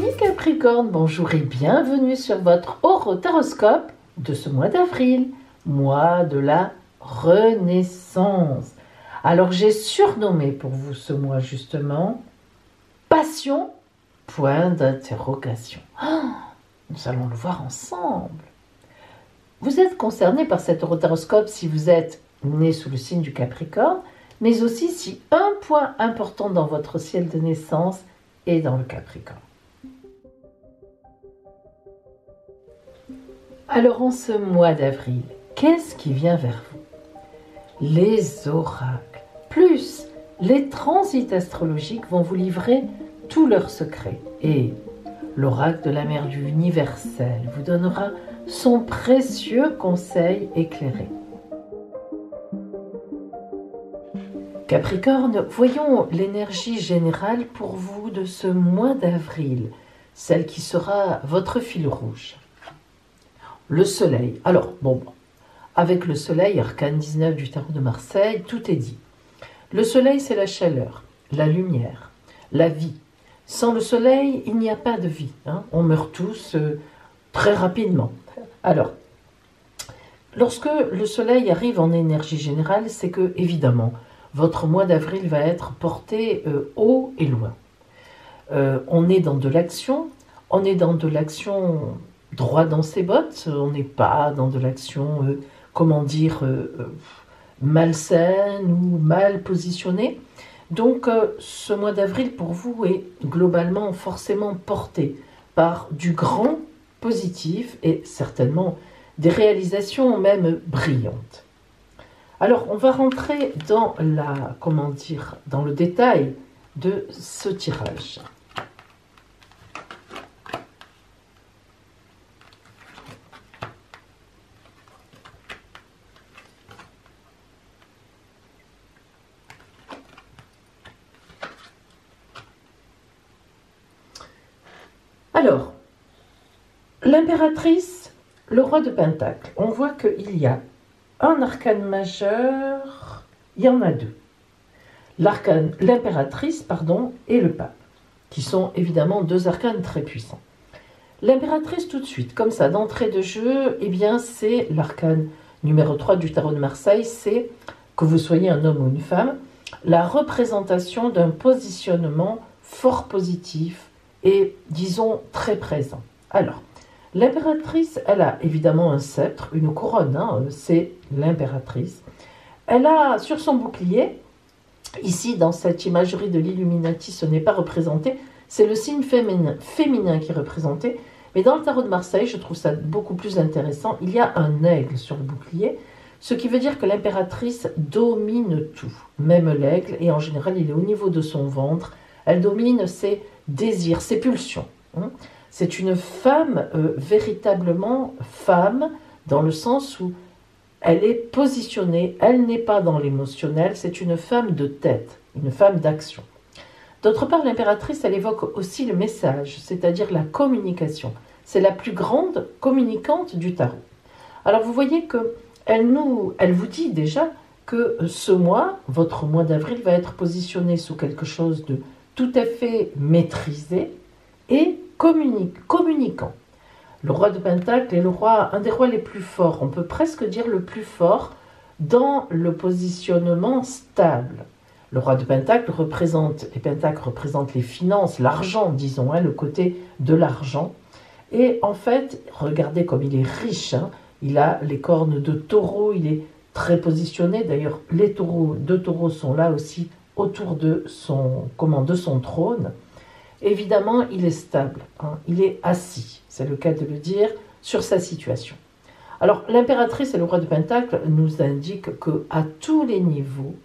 Amis Capricorne, bonjour et bienvenue sur votre horoscope de ce mois d'avril, mois de la Renaissance. Alors j'ai surnommé pour vous ce mois justement Passion, point d'interrogation. Nous allons le voir ensemble. Vous êtes concerné par cet horoscope si vous êtes né sous le signe du Capricorne, mais aussi si un point important dans votre ciel de naissance est dans le Capricorne. Alors en ce mois d'avril, qu'est-ce qui vient vers vous? Les oracles, plus les transits astrologiques vont vous livrer tous leurs secrets. Et l'oracle de la mère du universel vous donnera son précieux conseil éclairé. Capricorne, voyons l'énergie générale pour vous de ce mois d'avril, celle qui sera votre fil rouge. Le soleil. Alors, avec le soleil, arcane 19 du tarot de Marseille, tout est dit. Le soleil, c'est la chaleur, la lumière, la vie. Sans le soleil, il n'y a pas de vie. On meurt tous très rapidement. Alors, lorsque le soleil arrive en énergie générale, c'est que, évidemment, votre mois d'avril va être porté haut et loin. On est dans de l'action, droit dans ses bottes, on n'est pas dans de l'action, malsaine ou mal positionnée. Donc ce mois d'avril pour vous est globalement forcément porté par du grand positif et certainement des réalisations même brillantes. Alors on va rentrer dans dans le détail de ce tirage. Alors, l'impératrice, le roi de Pentacle, on voit qu'il y a un arcane majeur, il y en a deux. L'impératrice, et le pape, qui sont évidemment deux arcanes très puissants. L'impératrice, tout de suite, comme ça, d'entrée de jeu, c'est l'arcane numéro 3 du tarot de Marseille, c'est, que vous soyez un homme ou une femme, la représentation d'un positionnement fort positif, et disons très présent. Alors, l'impératrice, elle a évidemment un sceptre, une couronne, c'est l'impératrice. Elle a sur son bouclier, ici dans cette imagerie de l'Illuminati, ce n'est pas représenté, c'est le signe féminin qui est représenté, mais dans le tarot de Marseille, je trouve ça beaucoup plus intéressant, il y a un aigle sur le bouclier, ce qui veut dire que l'impératrice domine tout, même l'aigle, et en général il est au niveau de son ventre, elle domine ses désirs, ses pulsions. C'est une femme, véritablement femme, dans le sens où elle est positionnée, elle n'est pas dans l'émotionnel, c'est une femme de tête, une femme d'action. D'autre part, l'impératrice, elle évoque aussi le message, c'est-à-dire la communication. C'est la plus grande communicante du tarot. Alors vous voyez qu'elle vous dit déjà que ce mois, votre mois d'avril, va être positionné sous quelque chose de tout à fait maîtrisé et communicant. Le roi de Pentacle est un des rois les plus forts, on peut presque dire le plus fort dans le positionnement stable. Le roi de Pentacle représente les finances, l'argent, disons, le côté de l'argent. Et en fait, regardez comme il est riche, il a les cornes de taureau, il est très positionné. D'ailleurs, deux taureaux sont là aussi autour de son trône. Évidemment, il est stable, il est assis, c'est le cas de le dire, sur sa situation. Alors, l'impératrice et le roi de Pentacle nous indiquent qu'à tous les niveaux,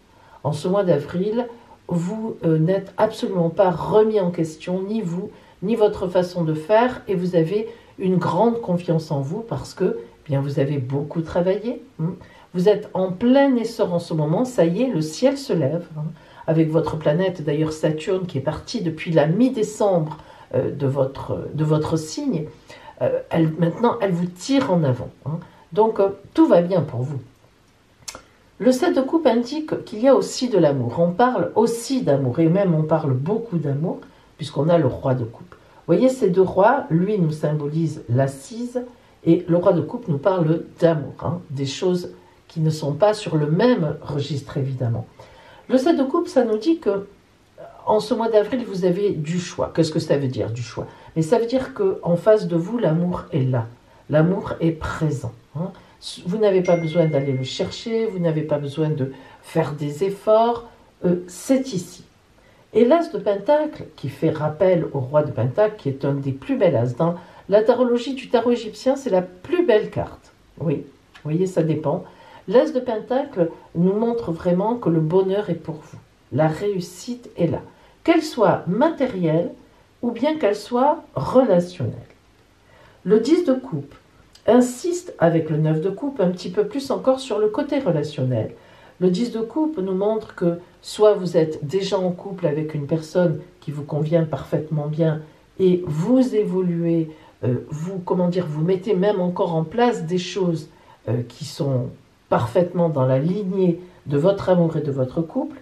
en ce mois d'avril, vous n'êtes absolument pas remis en question, ni vous, ni votre façon de faire, et vous avez une grande confiance en vous parce que vous avez beaucoup travaillé. Vous êtes en plein essor en ce moment, ça y est, le ciel se lève, avec votre planète, d'ailleurs Saturne, qui est partie depuis la mi-décembre de votre signe. Maintenant, elle vous tire en avant. Donc, tout va bien pour vous. Le 7 de coupe indique qu'il y a aussi de l'amour. On parle aussi d'amour, et même on parle beaucoup d'amour, puisqu'on a le roi de coupe. voyez, ces deux rois, lui nous symbolise l'assise et le roi de coupe nous parle d'amour, hein, des choses qui ne sont pas sur le même registre évidemment. Le 7 de coupe, ça nous dit que en ce mois d'avril, vous avez du choix. Qu'est-ce que ça veut dire, du choix? Mais ça veut dire qu'en face de vous, l'amour est là. L'amour est présent. Hein. Vous n'avez pas besoin d'aller le chercher, vous n'avez pas besoin de faire des efforts. C'est ici. Et l'as de Pentacle, qui fait rappel au roi de Pentacle, qui est un des plus belles as. Dans la tarologie du tarot égyptien, c'est la plus belle carte. Oui, vous voyez, ça dépend. L'as de Pentacle nous montre vraiment que le bonheur est pour vous. La réussite est là. Qu'elle soit matérielle ou bien qu'elle soit relationnelle. Le 10 de coupe insiste avec le 9 de coupe un petit peu plus encore sur le côté relationnel. Le 10 de coupe nous montre que soit vous êtes déjà en couple avec une personne qui vous convient parfaitement bien et vous évoluez, vous mettez même encore en place des choses qui sont parfaitement dans la lignée de votre amour et de votre couple,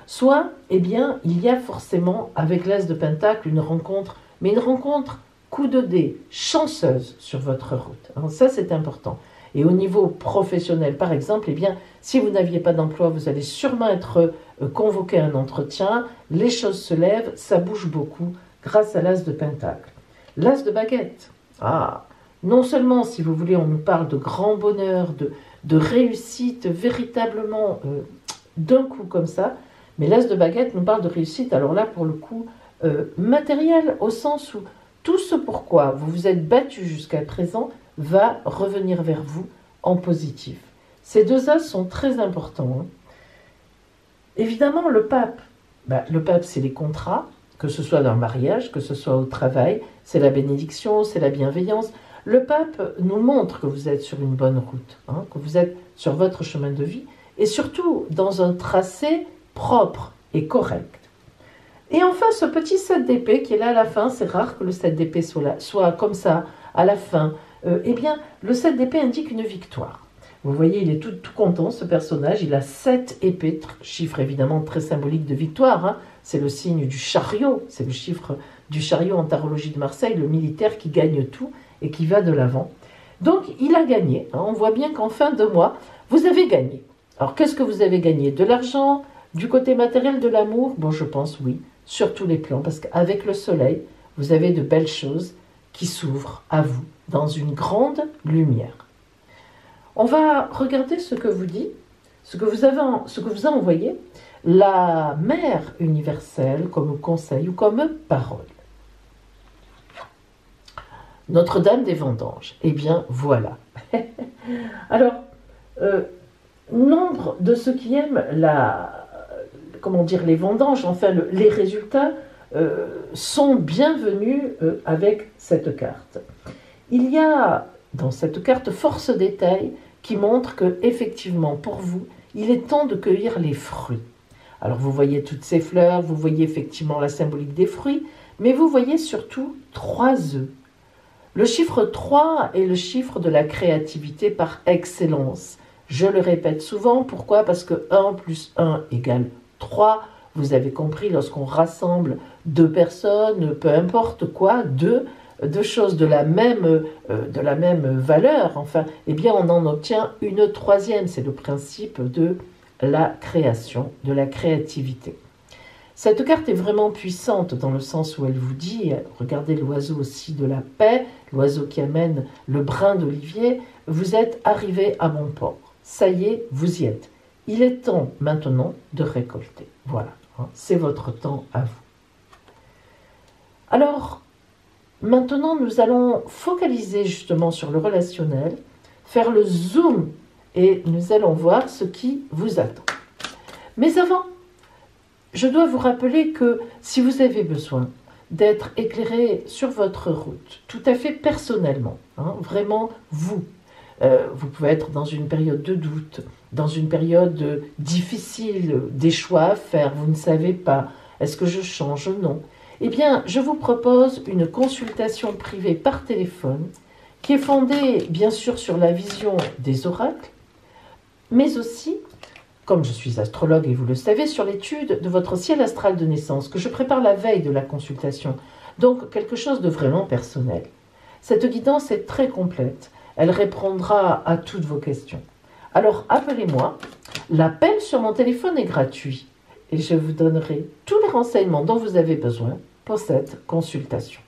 soit, eh bien, il y a forcément, avec l'as de Pentacle, une rencontre, mais une rencontre coup de dé, chanceuse sur votre route. Alors ça, c'est important. Et au niveau professionnel, par exemple, eh bien, si vous n'aviez pas d'emploi, vous allez sûrement être convoqué à un entretien, les choses se lèvent, ça bouge beaucoup grâce à l'as de Pentacle. L'as de baguette. Ah, non seulement, si vous voulez, on nous parle de grand bonheur, de réussite véritablement d'un coup comme ça, mais l'as de baguette nous parle de réussite, alors là, pour le coup, matériel, au sens où tout ce pourquoi vous vous êtes battu jusqu'à présent va revenir vers vous en positif. Ces deux as sont très importants. Hein. Évidemment, le pape, c'est les contrats, que ce soit dans le mariage, que ce soit au travail, c'est la bénédiction, c'est la bienveillance. Le pape nous montre que vous êtes sur une bonne route, hein, que vous êtes sur votre chemin de vie, et surtout dans un tracé propre et correct. Et enfin, ce petit 7 d'épée qui est là à la fin, c'est rare que le 7 d'épée soit comme ça, à la fin. Eh bien, le 7 d'épée indique une victoire. Vous voyez, il est tout content, ce personnage. Il a 7 épées, chiffre évidemment très symbolique de victoire. Hein. C'est le signe du chariot, c'est le chiffre du chariot en tarologie de Marseille, le militaire qui gagne tout et qui va de l'avant. Donc, il a gagné. Hein. On voit bien qu'en fin de mois, vous avez gagné. Alors, qu'est-ce que vous avez gagné? De l'argent? Du côté matériel, de l'amour? Bon, je pense oui, sur tous les plans, parce qu'avec le soleil, vous avez de belles choses qui s'ouvrent à vous dans une grande lumière. On va regarder ce que vous dit, ce que vous a envoyé la Mère universelle comme conseil ou comme parole. Notre-Dame des Vendanges. Eh bien, voilà. Alors, nombre de ceux qui aiment les vendanges, enfin les résultats sont bienvenus avec cette carte. Il y a dans cette carte force détail qui montre que effectivement pour vous, il est temps de cueillir les fruits. Alors vous voyez toutes ces fleurs, vous voyez effectivement la symbolique des fruits, mais vous voyez surtout 3 œufs. Le chiffre 3 est le chiffre de la créativité par excellence. Je le répète souvent, pourquoi? Parce que 1 plus 1 égale 3. Vous avez compris, lorsqu'on rassemble 2 personnes, peu importe quoi, deux choses de la même valeur, enfin, eh bien on en obtient une troisième. C'est le principe de la création, de la créativité. Cette carte est vraiment puissante dans le sens où elle vous dit, regardez l'oiseau aussi de la paix, l'oiseau qui amène le brin d'olivier, vous êtes arrivé à bon port. Ça y est, vous y êtes. Il est temps maintenant de récolter. Voilà, hein, c'est votre temps à vous. Alors, maintenant, nous allons focaliser justement sur le relationnel, faire le zoom et nous allons voir ce qui vous attend. Mais avant, je dois vous rappeler que si vous avez besoin d'être éclairé sur votre route, tout à fait personnellement, hein, vraiment vous pouvez être dans une période de doute, dans une période difficile, des choix à faire, vous ne savez pas, est-ce que je change? Non. Eh bien, je vous propose une consultation privée par téléphone qui est fondée, bien sûr, sur la vision des oracles, mais aussi, comme je suis astrologue et vous le savez, sur l'étude de votre ciel astral de naissance que je prépare la veille de la consultation. Donc, quelque chose de vraiment personnel. Cette guidance est très complète. Elle répondra à toutes vos questions. Alors, appelez-moi. L'appel sur mon téléphone est gratuit et je vous donnerai tous les renseignements dont vous avez besoin pour cette consultation.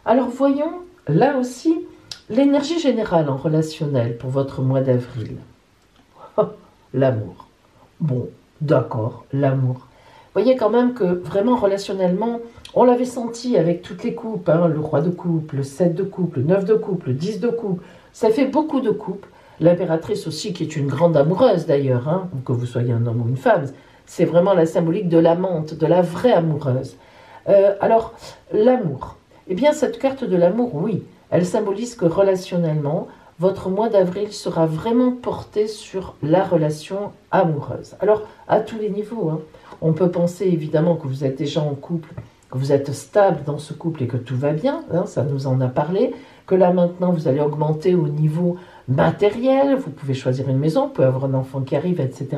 Alors voyons, là aussi, l'énergie générale en relationnel pour votre mois d'avril. Oh, l'amour. Bon, d'accord, l'amour. Voyez quand même que vraiment relationnellement, on l'avait senti avec toutes les coupes, hein, le roi de coupe, le 7 de coupe, le 9 de coupe, le 10 de coupe. Ça fait beaucoup de coupes. L'impératrice aussi, qui est une grande amoureuse d'ailleurs, hein, que vous soyez un homme ou une femme, c'est vraiment la symbolique de l'amante, de la vraie amoureuse. Alors, l'amour. Eh bien, cette carte de l'amour, oui, elle symbolise que relationnellement, votre mois d'avril sera vraiment porté sur la relation amoureuse. Alors, à tous les niveaux, hein. On peut penser évidemment que vous êtes déjà en couple, que vous êtes stable dans ce couple et que tout va bien, hein, ça nous en a parlé, que là maintenant vous allez augmenter au niveau matériel, vous pouvez choisir une maison, vous pouvez avoir un enfant qui arrive, etc.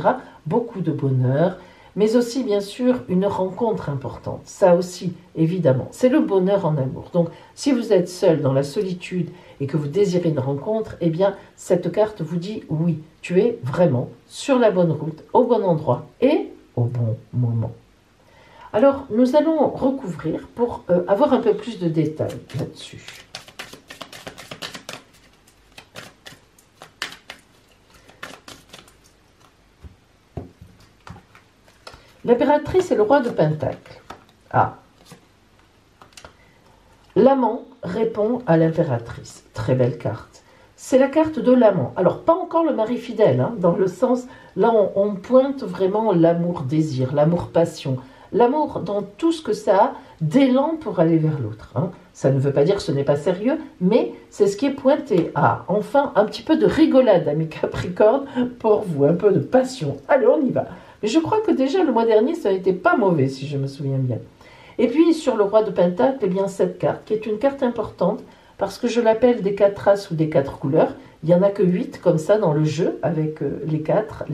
Beaucoup de bonheur, mais aussi bien sûr une rencontre importante. Ça aussi, évidemment, c'est le bonheur en amour. Donc, si vous êtes seul dans la solitude et que vous désirez une rencontre, eh bien, cette carte vous dit oui, tu es vraiment sur la bonne route, au bon endroit et au bon moment. Alors, nous allons recouvrir pour avoir un peu plus de détails là-dessus. L'impératrice et le roi de Pentacle. Ah. L'amant répond à l'impératrice. Très belle carte. C'est la carte de l'amant. Alors, pas encore le mari fidèle, hein, dans le sens, là, on pointe vraiment l'amour-désir, l'amour-passion, l'amour dans tout ce que ça a d'élan pour aller vers l'autre. Hein. Ça ne veut pas dire que ce n'est pas sérieux, mais c'est ce qui est pointé. Ah, enfin, un petit peu de rigolade, amis Capricorne, pour vous, un peu de passion. Allez, on y va. Mais je crois que déjà, le mois dernier, ça n'était pas mauvais, si je me souviens bien. Et puis, sur le roi de Pentacle, eh bien, cette carte, qui est une carte importante, parce que je l'appelle des 4 as ou des 4 couleurs. Il n'y en a que 8 comme ça dans le jeu, avec les quatre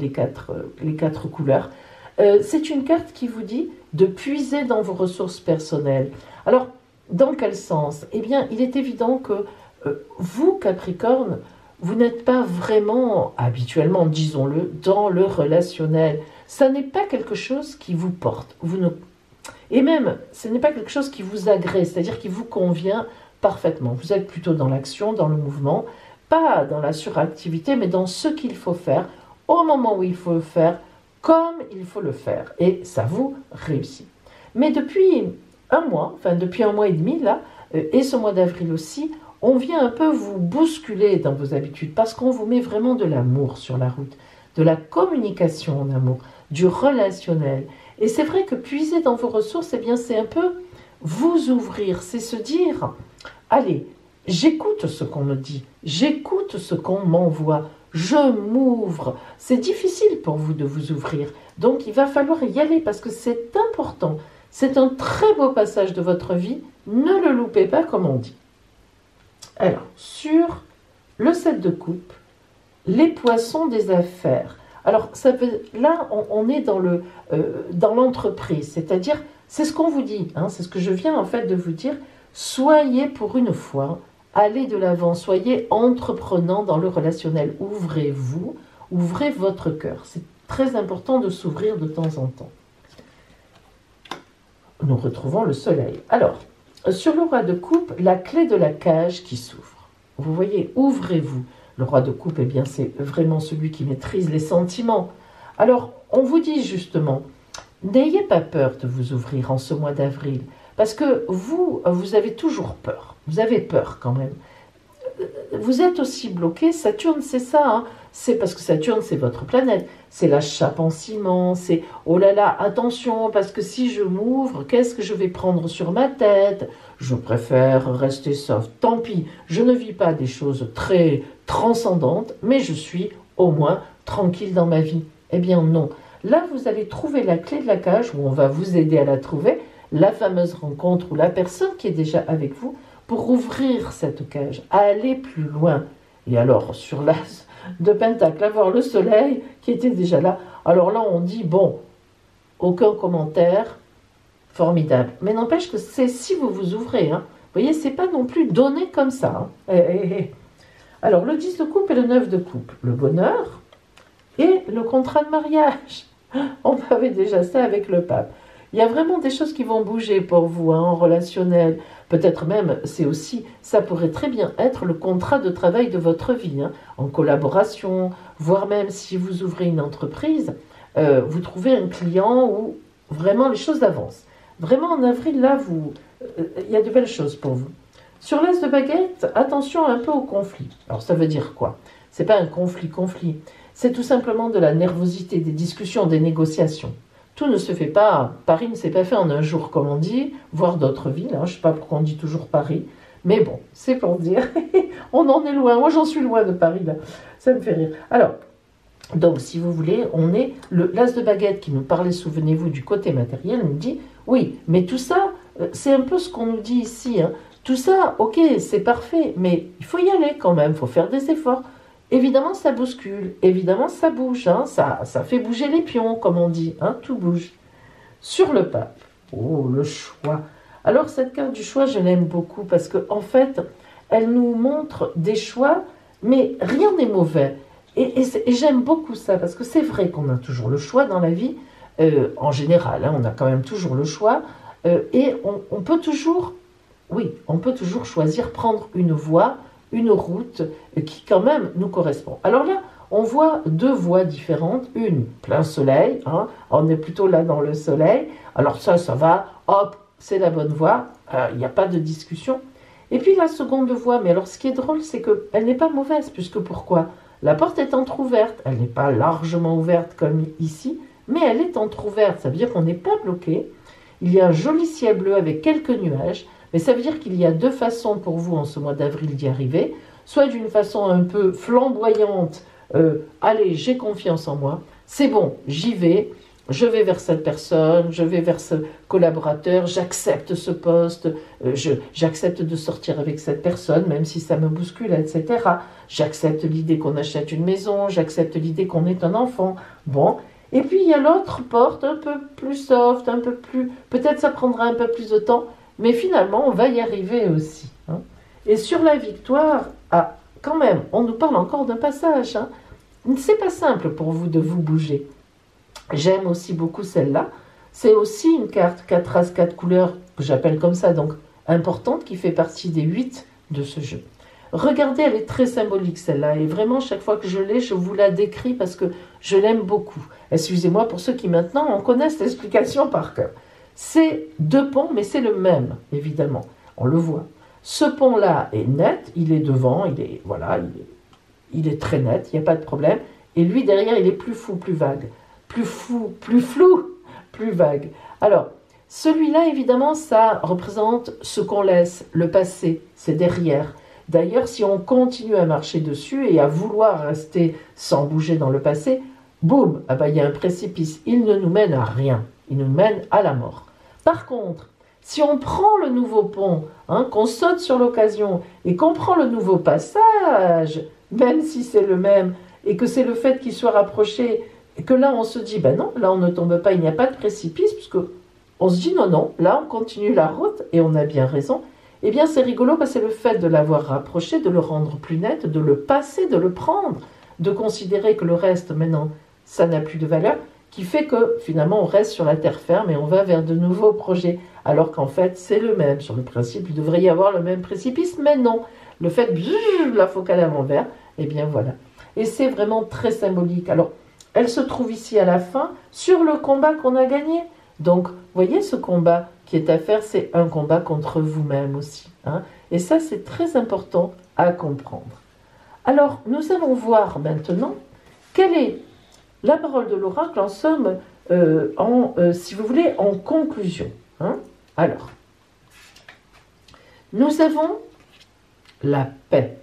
couleurs. C'est une carte qui vous dit de puiser dans vos ressources personnelles. Alors, dans quel sens? Eh bien, il est évident que vous, Capricorne, vous n'êtes pas vraiment, habituellement, disons-le, dans le relationnel. Ça n'est pas quelque chose qui vous porte. Et même, ce n'est pas quelque chose qui vous agrée, c'est-à-dire qui vous convient parfaitement. Vous êtes plutôt dans l'action, dans le mouvement, pas dans la suractivité, mais dans ce qu'il faut faire, au moment où il faut le faire, comme il faut le faire. Et ça vous réussit. Mais depuis un mois, enfin depuis un mois et demi, là, et ce mois d'avril aussi, on vient un peu vous bousculer dans vos habitudes, parce qu'on vous met vraiment de l'amour sur la route, de la communication en amour, du relationnel. Et c'est vrai que puiser dans vos ressources, eh bien, c'est un peu vous ouvrir, c'est se dire, allez, j'écoute ce qu'on me dit, j'écoute ce qu'on m'envoie, je m'ouvre. C'est difficile pour vous de vous ouvrir, donc il va falloir y aller parce que c'est important. C'est un très beau passage de votre vie, ne le loupez pas comme on dit. Alors, sur le 7 de coupe, les poissons des affaires. Alors, là, on est dans l'entreprise, c'est-à-dire, c'est ce qu'on vous dit, hein, c'est ce que je viens en fait de vous dire, soyez pour une fois, allez de l'avant, soyez entreprenant dans le relationnel, ouvrez-vous, ouvrez votre cœur. C'est très important de s'ouvrir de temps en temps. Nous retrouvons le soleil. Alors, sur le roi de coupe, la clé de la cage qui s'ouvre. Vous voyez, ouvrez-vous. Le roi de coupe, eh bien, c'est vraiment celui qui maîtrise les sentiments. Alors, on vous dit justement, n'ayez pas peur de vous ouvrir en ce mois d'avril, parce que vous avez toujours peur. Vous avez peur quand même. Vous êtes aussi bloqué. Saturne, c'est ça, hein, c'est parce que Saturne, c'est votre planète. C'est la chape en ciment, c'est oh là là, attention, parce que si je m'ouvre, qu'est-ce que je vais prendre sur ma tête? Je préfère rester soft. Tant pis, je ne vis pas des choses très transcendantes, mais je suis au moins tranquille dans ma vie. Eh bien non. Là, vous allez trouver la clé de la cage, où on va vous aider à la trouver, la fameuse rencontre ou la personne qui est déjà avec vous, pour ouvrir cette cage, à aller plus loin. Et alors, sur l'as de Pentacle, avoir le soleil qui était déjà là. Alors là, on dit, bon, aucun commentaire, formidable. Mais n'empêche que c'est si vous vous ouvrez. Hein. Vous voyez, c'est pas non plus donné comme ça. Hein. Alors, le 10 de coupe et le 9 de coupe. Le bonheur et le contrat de mariage. On avait déjà ça avec le pape. Il y a vraiment des choses qui vont bouger pour vous, hein, en relationnel. Peut-être même, c'est aussi, ça pourrait très bien être le contrat de travail de votre vie, hein, en collaboration, voire même si vous ouvrez une entreprise, vous trouvez un client où vraiment les choses avancent. Vraiment en avril, là, il y a de belles choses pour vous. Sur l'as de baguette, attention un peu au conflit. Alors ça veut dire quoi? C'est pas un conflit. C'est tout simplement de la nervosité, des discussions, des négociations. Tout ne se fait pas, Paris ne s'est pas fait en un jour, comme on dit, voire d'autres villes, hein, je ne sais pas pourquoi on dit toujours Paris, mais bon, c'est pour dire, on en est loin, moi j'en suis loin de Paris, là, ça me fait rire. Alors, donc si vous voulez, on est, l'as de baguette qui nous parlait, souvenez-vous, du côté matériel, nous dit, oui, mais tout ça, c'est un peu ce qu'on nous dit ici, hein. Tout ça, ok, c'est parfait, mais il faut y aller quand même, il faut faire des efforts. Évidemment, ça bouscule, évidemment, ça bouge, hein, ça fait bouger les pions, comme on dit, hein, tout bouge. Sur le pape, oh, le choix. Alors, cette carte du choix, je l'aime beaucoup parce qu'en fait, elle nous montre des choix, mais rien n'est mauvais. Et j'aime beaucoup ça, parce que c'est vrai qu'on a toujours le choix dans la vie, en général, hein, on a quand même toujours le choix, et on peut toujours, oui, on peut toujours choisir, prendre une voie, une route qui quand même nous correspond. Alors là, on voit deux voies différentes, une plein soleil, hein, on est plutôt là dans le soleil, alors ça va, hop, c'est la bonne voie, il n'y a pas de discussion. Et puis la seconde voie, mais alors ce qui est drôle, c'est qu'elle n'est pas mauvaise, puisque pourquoi? La porte est entrouverte, elle n'est pas largement ouverte comme ici, mais elle est entrouverte, ça veut dire qu'on n'est pas bloqué, il y a un joli ciel bleu avec quelques nuages, mais ça veut dire qu'il y a deux façons pour vous en ce mois d'avril d'y arriver, soit d'une façon un peu flamboyante, allez, j'ai confiance en moi, c'est bon, j'y vais, je vais vers cette personne, je vais vers ce collaborateur, j'accepte ce poste, j'accepte de sortir avec cette personne, même si ça me bouscule, etc. J'accepte l'idée qu'on achète une maison, j'accepte l'idée qu'on ait un enfant, bon. Et puis il y a l'autre porte, un peu plus soft, un peu plus, peut-être ça prendra un peu plus de temps, mais finalement, on va y arriver aussi. Hein. Et sur la victoire, quand même, on nous parle encore d'un passage. Hein. C'est pas simple pour vous de vous bouger. J'aime aussi beaucoup celle-là. C'est aussi une carte 4 as 4 couleurs, que j'appelle comme ça, donc importante, qui fait partie des 8 de ce jeu. Regardez, elle est très symbolique celle-là, et vraiment, chaque fois que je l'ai, je vous la décris parce que je l'aime beaucoup. Excusez-moi pour ceux qui maintenant en connaissent l'explication par cœur. C'est deux ponts, mais c'est le même, évidemment. On le voit. Ce pont-là est net, il est devant, il est très net, il n'y a pas de problème. Et lui, derrière, il est plus fou, plus vague. Plus fou, plus flou, plus vague. Alors, celui-là, évidemment, ça représente ce qu'on laisse, le passé, c'est derrière. D'ailleurs, si on continue à marcher dessus et à vouloir rester sans bouger dans le passé, boum, il y a un précipice. Il ne nous mène à rien, il nous mène à la mort. Par contre, si on prend le nouveau pont, hein, qu'on saute sur l'occasion et qu'on prend le nouveau passage, même si c'est le même, et que c'est le fait qu'il soit rapproché, et que là on se dit, ben non, là on ne tombe pas, il n'y a pas de précipice, puisque on se dit non, là on continue la route, et on a bien raison, eh bien c'est rigolo, parce que c'est le fait de l'avoir rapproché, de le rendre plus net, de le passer, de le prendre, de considérer que le reste maintenant, ça n'a plus de valeur, qui fait que finalement on reste sur la terre ferme et on va vers de nouveaux projets, alors qu'en fait c'est le même. Sur le principe, il devrait y avoir le même précipice, mais non. Le fait de la focale à l'envers, eh bien voilà. Et c'est vraiment très symbolique. Alors, elle se trouve ici à la fin, sur le combat qu'on a gagné. Donc, vous voyez, ce combat qui est à faire, c'est un combat contre vous-même aussi. Hein. Et ça, c'est très important à comprendre. Alors, nous allons voir maintenant Quelle est la parole de l'oracle en somme, si vous voulez, en conclusion, hein? Alors, nous avons la paix.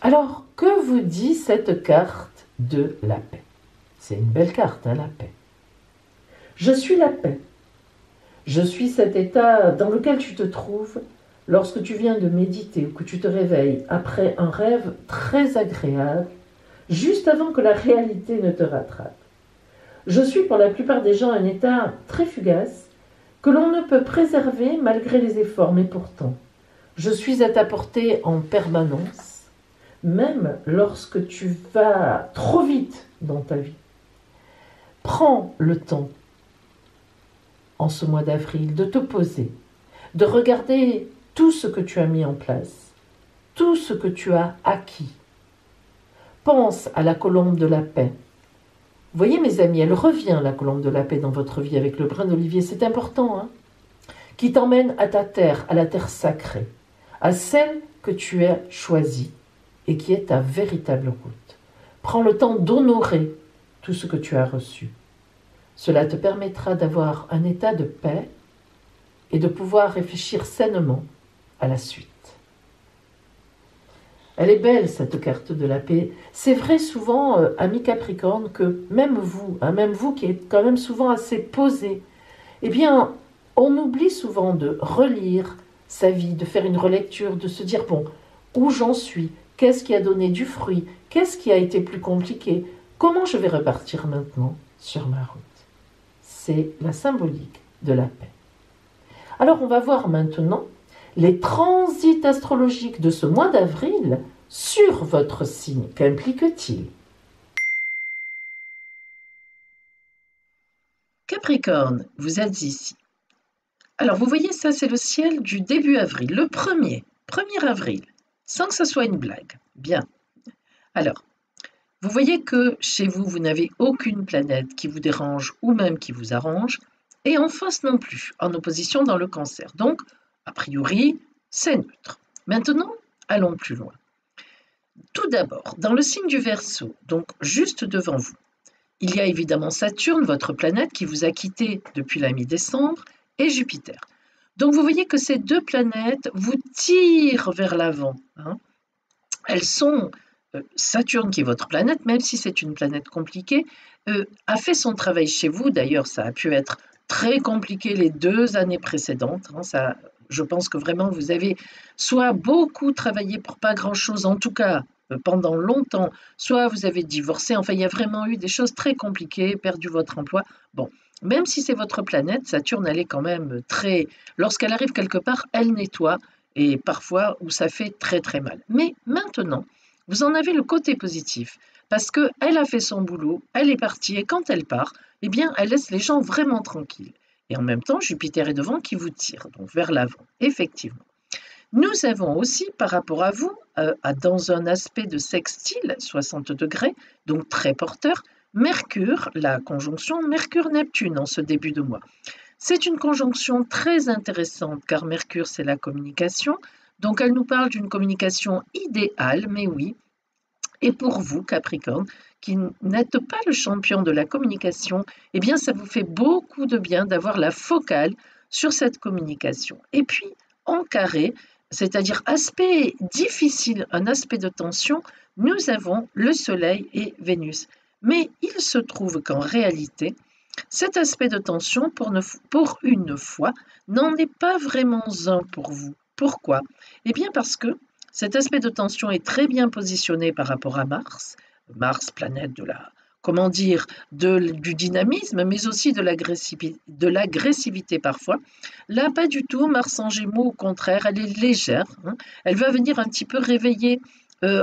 Alors, que vous dit cette carte de la paix? C'est une belle carte, hein, la paix. Je suis la paix. Je suis cet état dans lequel tu te trouves lorsque tu viens de méditer ou que tu te réveilles après un rêve très agréable, juste avant que la réalité ne te rattrape. Je suis pour la plupart des gens un état très fugace que l'on ne peut préserver malgré les efforts, mais pourtant, je suis à ta portée en permanence, même lorsque tu vas trop vite dans ta vie. Prends le temps, en ce mois d'avril, de te poser, de regarder tout ce que tu as mis en place, tout ce que tu as acquis. Pense à la colombe de la paix. Voyez mes amis, elle revient, la colombe de la paix, dans votre vie avec le brin d'olivier, c'est important, hein, qui t'emmène à ta terre, à la terre sacrée, à celle que tu as choisie et qui est ta véritable route. Prends le temps d'honorer tout ce que tu as reçu. Cela te permettra d'avoir un état de paix et de pouvoir réfléchir sainement à la suite. Elle est belle, cette carte de la paix. C'est vrai souvent, amis Capricorne, que même vous qui êtes quand même souvent assez posé, eh bien, on oublie souvent de relire sa vie, de faire une relecture, de se dire, bon, où j'en suis? Qu'est-ce qui a donné du fruit? Qu'est-ce qui a été plus compliqué? Comment je vais repartir maintenant sur ma route? C'est la symbolique de la paix. Alors on va voir maintenant les transits astrologiques de ce mois d'avril sur votre signe. Qu'implique-t-il? Capricorne, vous êtes ici. Alors vous voyez ça, c'est le ciel du début avril, le 1er avril, sans que ce soit une blague. Bien. Alors, vous voyez que chez vous, vous n'avez aucune planète qui vous dérange ou même qui vous arrange, et en face non plus, en opposition dans le Cancer. Donc, a priori, c'est neutre. Maintenant, allons plus loin. Tout d'abord, dans le signe du Verseau, donc juste devant vous, il y a évidemment Saturne, votre planète, qui vous a quitté depuis la mi-décembre, et Jupiter. Donc vous voyez que ces deux planètes vous tirent vers l'avant, hein. Elles sont, Saturne qui est votre planète, même si c'est une planète compliquée, a fait son travail chez vous. D'ailleurs, ça a pu être très compliqué les 2 années précédentes, hein. Ça, je pense que vraiment vous avez soit beaucoup travaillé pour pas grand-chose, en tout cas pendant longtemps, soit vous avez divorcé. Enfin, il y a vraiment eu des choses très compliquées, perdu votre emploi. Bon, même si c'est votre planète, Saturne, elle est quand même très... Lorsqu'elle arrive quelque part, elle nettoie, et parfois où ça fait très très mal. Mais maintenant, vous en avez le côté positif, parce qu'elle a fait son boulot, elle est partie, et quand elle part, eh bien, elle laisse les gens vraiment tranquilles. Et en même temps, Jupiter est devant qui vous tire, donc vers l'avant, effectivement. Nous avons aussi, par rapport à vous, dans un aspect de sextile, 60 degrés, donc très porteur, Mercure, la conjonction Mercure-Neptune en ce début de mois. C'est une conjonction très intéressante car Mercure, c'est la communication. Donc, elle nous parle d'une communication idéale, mais oui. Et pour vous, Capricorne, qui n'êtes pas le champion de la communication, eh bien, ça vous fait beaucoup de bien d'avoir la focale sur cette communication. Et puis, en carré, c'est-à-dire aspect difficile, un aspect de tension, nous avons le Soleil et Vénus. Mais il se trouve qu'en réalité, cet aspect de tension, pour une fois, n'en est pas vraiment un pour vous. Pourquoi? Eh bien parce que cet aspect de tension est très bien positionné par rapport à Mars. Mars, planète de la, comment dire, du dynamisme, mais aussi de l'agressivité parfois. Là, pas du tout. Mars en Gémeaux, au contraire, elle est légère, hein. Elle va venir un petit peu réveiller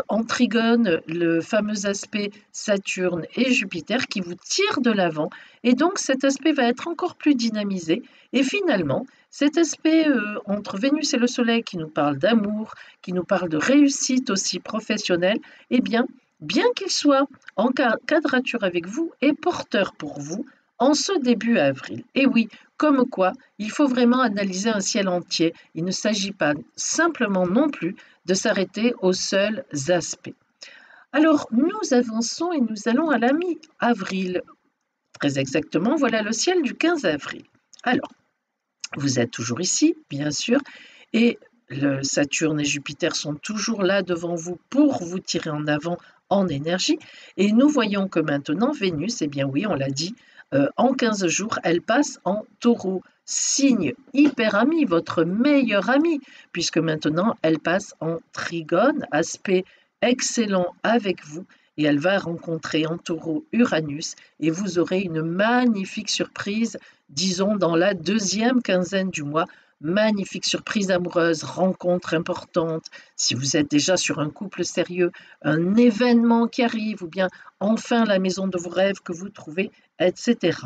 en trigone le fameux aspect Saturne et Jupiter qui vous tire de l'avant. Et donc cet aspect va être encore plus dynamisé. Et finalement, cet aspect entre Vénus et le Soleil qui nous parle d'amour, qui nous parle de réussite aussi professionnelle, eh bien qu'il soit en quadrature avec vous, est porteur pour vous en ce début avril. Et oui, comme quoi, il faut vraiment analyser un ciel entier. Il ne s'agit pas simplement non plus de s'arrêter aux seuls aspects. Alors, nous avançons et nous allons à la mi-avril. Très exactement, voilà le ciel du 15 avril. Alors, vous êtes toujours ici, bien sûr, et le Saturne et Jupiter sont toujours là devant vous pour vous tirer en avant en énergie. Et nous voyons que maintenant, Vénus, eh bien oui, on l'a dit, en 15 jours, elle passe en Taureau, signe hyper ami, votre meilleur ami, puisque maintenant, elle passe en Trigone, aspect excellent avec vous, et elle va rencontrer en Taureau Uranus, et vous aurez une magnifique surprise, disons dans la deuxième quinzaine du mois. Magnifique surprise amoureuse, rencontre importante, si vous êtes déjà sur un couple sérieux, un événement qui arrive, ou bien enfin la maison de vos rêves que vous trouvez, etc.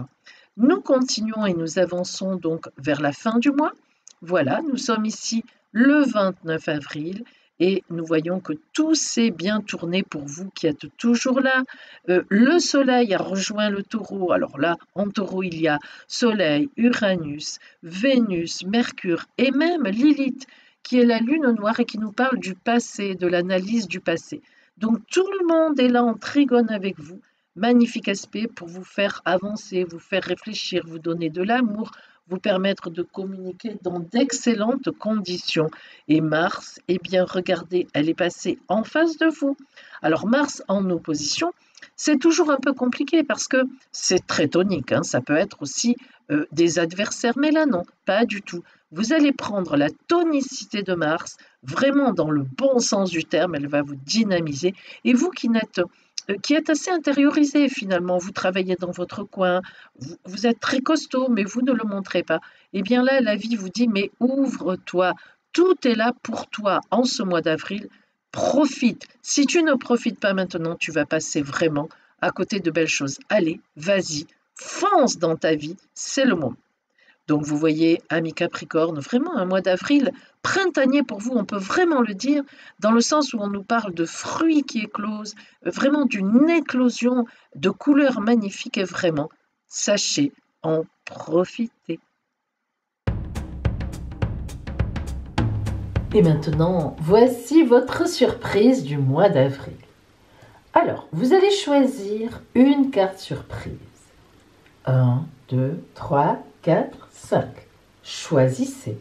Nous continuons et nous avançons donc vers la fin du mois. Voilà, nous sommes ici le 29 avril et nous voyons que tout s'est bien tourné pour vous qui êtes toujours là. Le Soleil a rejoint le Taureau. Alors là, en Taureau, il y a Soleil, Uranus, Vénus, Mercure et même Lilith, qui est la lune noire et qui nous parle du passé, de l'analyse du passé. Donc tout le monde est là en trigone avec vous. Magnifique aspect pour vous faire avancer, vous faire réfléchir, vous donner de l'amour, vous permettre de communiquer dans d'excellentes conditions. Et Mars, eh bien regardez, elle est passée en face de vous. Alors Mars en opposition, c'est toujours un peu compliqué parce que c'est très tonique, hein, ça peut être aussi des adversaires, mais là non, pas du tout. Vous allez prendre la tonicité de Mars, vraiment dans le bon sens du terme, elle va vous dynamiser. Et vous qui êtes assez intériorisé finalement, vous travaillez dans votre coin, vous êtes très costaud, mais vous ne le montrez pas. Eh bien là, la vie vous dit, mais ouvre-toi, tout est là pour toi en ce mois d'avril, profite. Si tu ne profites pas maintenant, tu vas passer vraiment à côté de belles choses. Allez, vas-y, fonce dans ta vie, c'est le moment. Donc vous voyez, amis Capricorne, vraiment un mois d'avril printanier pour vous, on peut vraiment le dire, dans le sens où on nous parle de fruits qui éclosent, vraiment d'une éclosion de couleurs magnifiques et vraiment, sachez en profiter. Et maintenant, voici votre surprise du mois d'avril. Alors, vous allez choisir une carte surprise. 1, 2, 3, 4, 5. Choisissez.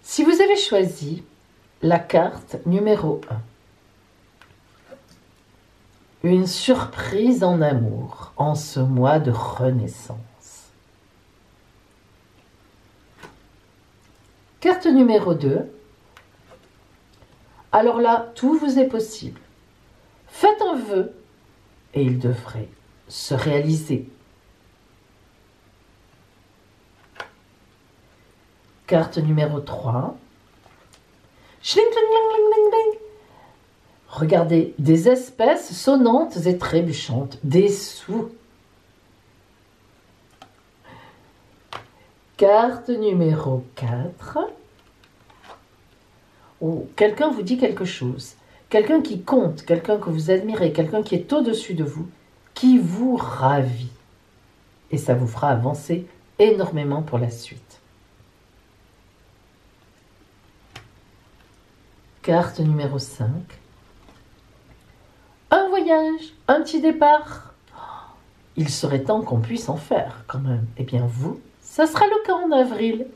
Si vous avez choisi la carte numéro 1, une surprise en amour en ce mois de renaissance. Carte numéro 2, alors là, tout vous est possible. Faites un vœu et il devrait se réaliser. Carte numéro 3. Schling, schling, schling, schling, schling. Regardez, des espèces sonnantes et trébuchantes, des sous. Carte numéro 4. Oh, quelqu'un vous dit quelque chose. Quelqu'un qui compte, quelqu'un que vous admirez, quelqu'un qui est au-dessus de vous, qui vous ravit. Et ça vous fera avancer énormément pour la suite. Carte numéro 5. Un voyage, un petit départ. Il serait temps qu'on puisse en faire quand même. Eh bien vous, ça sera le cas en avril.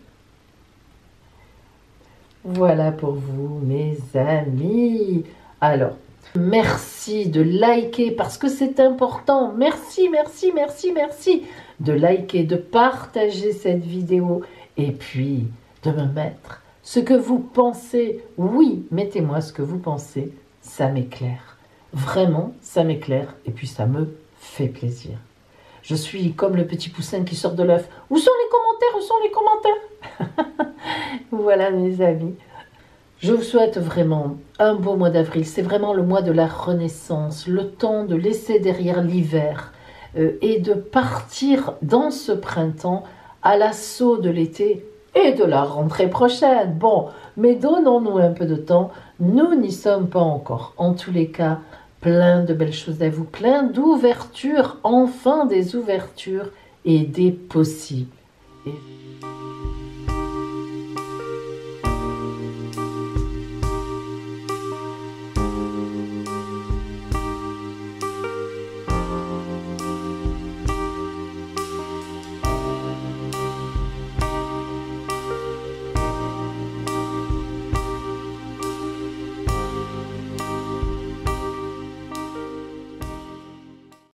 Voilà pour vous, mes amis. Alors, merci de liker parce que c'est important. Merci, merci, merci, merci de liker, de partager cette vidéo et puis de me mettre ce que vous pensez. Oui, mettez-moi ce que vous pensez. Ça m'éclaire. Vraiment, ça m'éclaire et puis ça me fait plaisir. Je suis comme le petit poussin qui sort de l'œuf. Où sont les commentaires? Où sont les commentaires? Voilà mes amis. Je vous souhaite vraiment un beau mois d'avril. C'est vraiment le mois de la renaissance, le temps de laisser derrière l'hiver et de partir dans ce printemps à l'assaut de l'été et de la rentrée prochaine. Bon, mais donnons-nous un peu de temps. Nous n'y sommes pas encore. En tous les cas, plein de belles choses à vous, plein d'ouvertures, enfin des ouvertures et des possibles. Et